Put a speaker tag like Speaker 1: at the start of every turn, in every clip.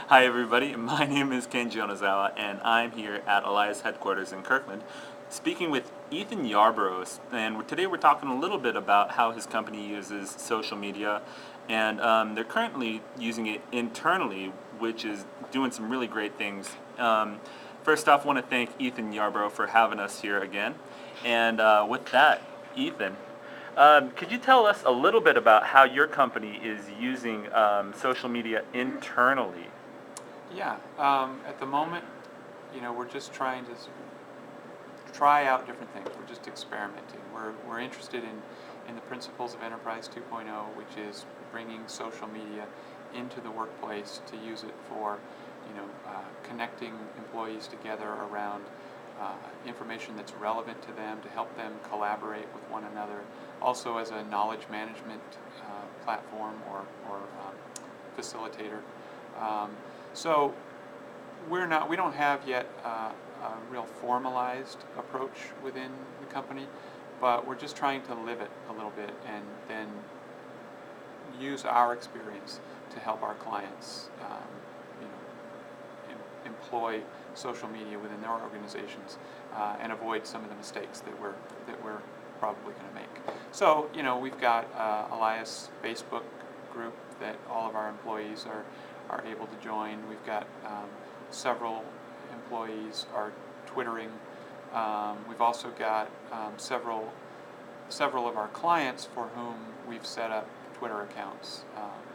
Speaker 1: Hi, everybody. My name is Kenji Onozawa, and I'm here at Allyis headquarters in Kirkland, speaking with Ethan Yarborough. And today we're talking a little bit about how his company uses social media, and they're currently using it internally, which is doing some really great things. First off, I want to thank Ethan Yarborough for having us here again. And with that, Ethan, could you tell us a little bit about how your company is using social media internally?
Speaker 2: Yeah, at the moment, we're just trying to try out different things. We're just experimenting. We're interested in the principles of Enterprise 2.0, which is bringing social media into the workplace to use it for, connecting employees together around information that's relevant to them, to help them collaborate with one another. Also as a knowledge management platform or facilitator. So we don't have yet a real formalized approach within the company, but we're just trying to live it a little bit and then use our experience to help our clients, employ social media within their organizations and avoid some of the mistakes that we're probably going to make. So, we've got Allyis Facebook group that all of our employees are able to join. We've got several employees are Twittering. We've also got several of our clients for whom we've set up Twitter accounts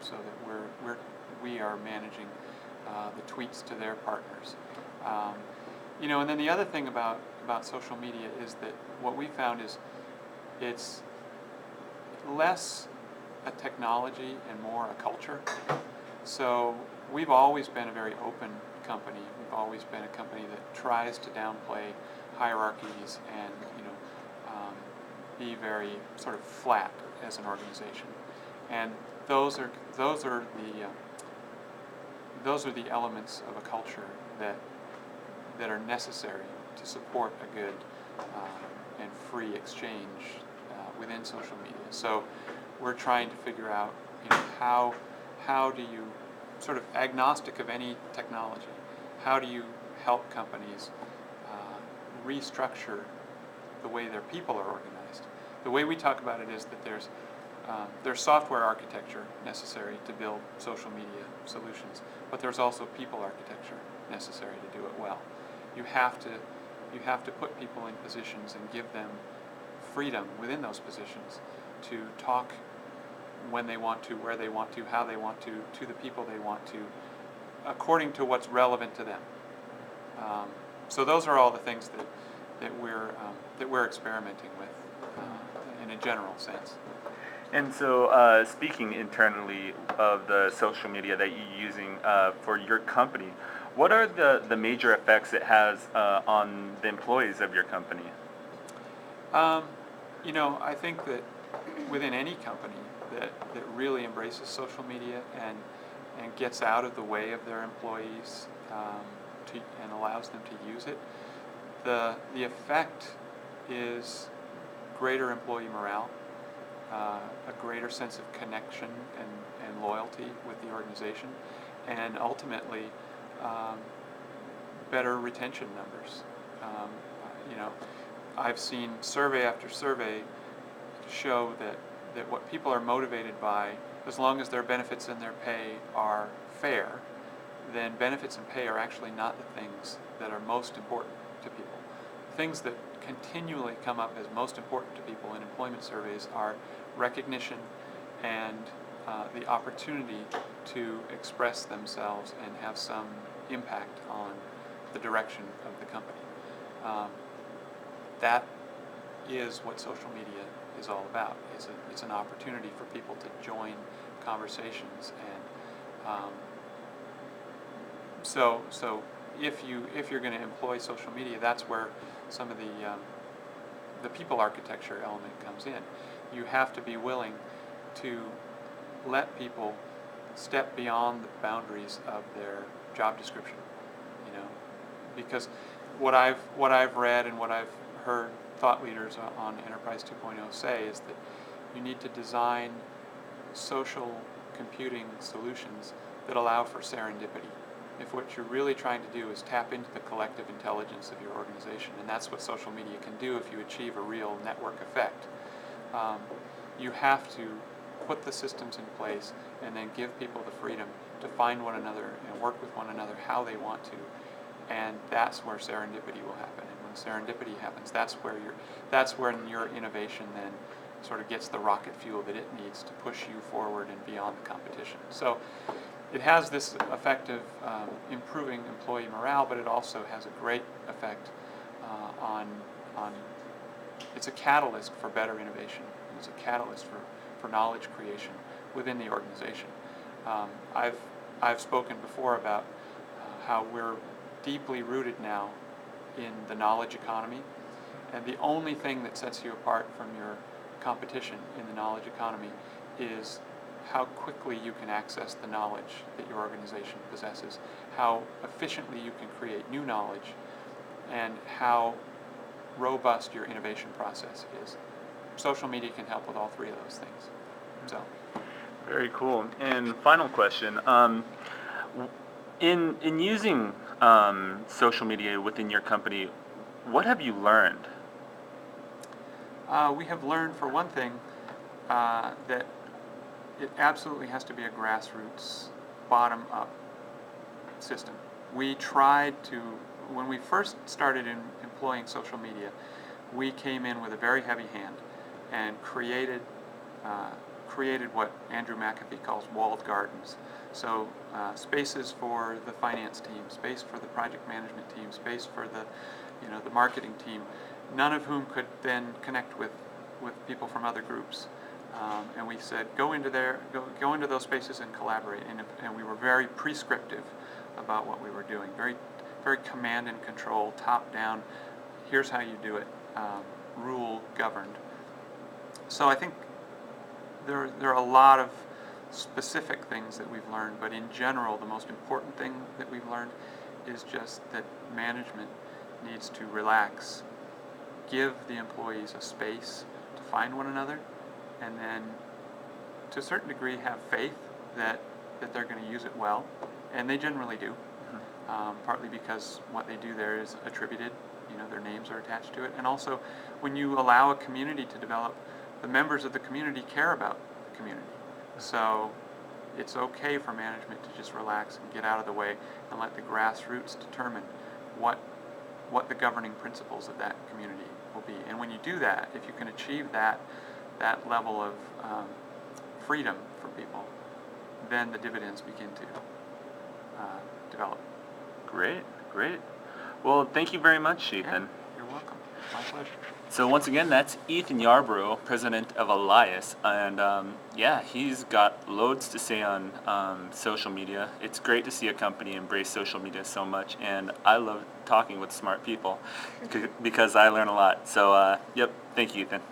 Speaker 2: so that we are managing the tweets to their partners. And then the other thing about social media is that what we found is it's less a technology and more a culture. So we've always been a very open company. We've always been a company that tries to downplay hierarchies and be very sort of flat as an organization. And those are the elements of a culture that are necessary to support a good and free exchange within social media. So we're trying to figure out, how do you, sort of agnostic of any technology, how do you help companies restructure the way their people are organized? The way we talk about it is that there's software architecture necessary to build social media solutions, but there's also people architecture necessary to do it well. You have to put people in positions and give them freedom within those positions to talk when they want to, where they want to, how they want to the people they want to, according to what's relevant to them. So those are all the things that we're experimenting with in a general sense.
Speaker 1: And so, speaking internally of the social media that you're using for your company, what are the major effects it has on the employees of your company?
Speaker 2: I think that within any company that really embraces social media and gets out of the way of their employees and allows them to use it, the effect is greater employee morale, a greater sense of connection and loyalty with the organization, and ultimately better retention numbers. I've seen survey after survey show that what people are motivated by, as long as their benefits and their pay are fair, then benefits and pay are actually not the things that are most important to people. Things that continually come up as most important to people in employment surveys are recognition and the opportunity to express themselves and have some impact on the direction of the company. That is what social media is all about. It's an opportunity for people to join conversations, and so if you're going to employ social media, that's where some of the people architecture element comes in. You have to be willing to let people step beyond the boundaries of their job description, because what I've read and what I've heard thought leaders on Enterprise 2.0 say is that you need to design social computing solutions that allow for serendipity. if what you're really trying to do is tap into the collective intelligence of your organization, and that's what social media can do if you achieve a real network effect, you have to put the systems in place and then give people the freedom to find one another and work with one another how they want to, and that's where serendipity will happen. And when serendipity happens, that's when your innovation then sort of gets the rocket fuel that it needs to push you forward and beyond the competition. So it has this effect of improving employee morale, but it also has a great effect on it's a catalyst for better innovation. It's a catalyst for knowledge creation within the organization. I've spoken before about how we're deeply rooted now in the knowledge economy, and the only thing that sets you apart from your competition in the knowledge economy is how quickly you can access the knowledge that your organization possesses, how efficiently you can create new knowledge, and how robust your innovation process is. Social media can help with all three of those things. So,
Speaker 1: Very cool. And final question: in using social media within your company, what have you learned?
Speaker 2: we have learned, for one thing, that it absolutely has to be a grassroots, bottom-up system. We tried to, when we first started employing social media, we came in with a very heavy hand and created what Andrew McAfee calls walled gardens. So spaces for the finance team, space for the project management team, space for the marketing team, none of whom could then connect with people from other groups. And we said, go into those spaces and collaborate. And we were very prescriptive about what we were doing, very, very command and control, top down. Here's how you do it, rule governed. So I think there are a lot of specific things that we've learned, but in general, the most important thing that we've learned is just that management needs to relax, give the employees a space to find one another, and then to a certain degree have faith that they're going to use it well, and they generally do, partly because what they do there is attributed, their names are attached to it, and also when you allow a community to develop, the members of the community care about the community. So it's okay for management to just relax and get out of the way and let the grassroots determine what the governing principles of that community will be. And when you do that, if you can achieve that level of freedom for people, then the dividends begin to develop.
Speaker 1: Great. Well, thank you very much, Ethan.
Speaker 2: Yeah, you're welcome. My pleasure.
Speaker 1: So once again, that's Ethan Yarbrough, president of Allyis, and he's got loads to say on social media. It's great to see a company embrace social media so much, and I love talking with smart people because I learn a lot. So, thank you, Ethan.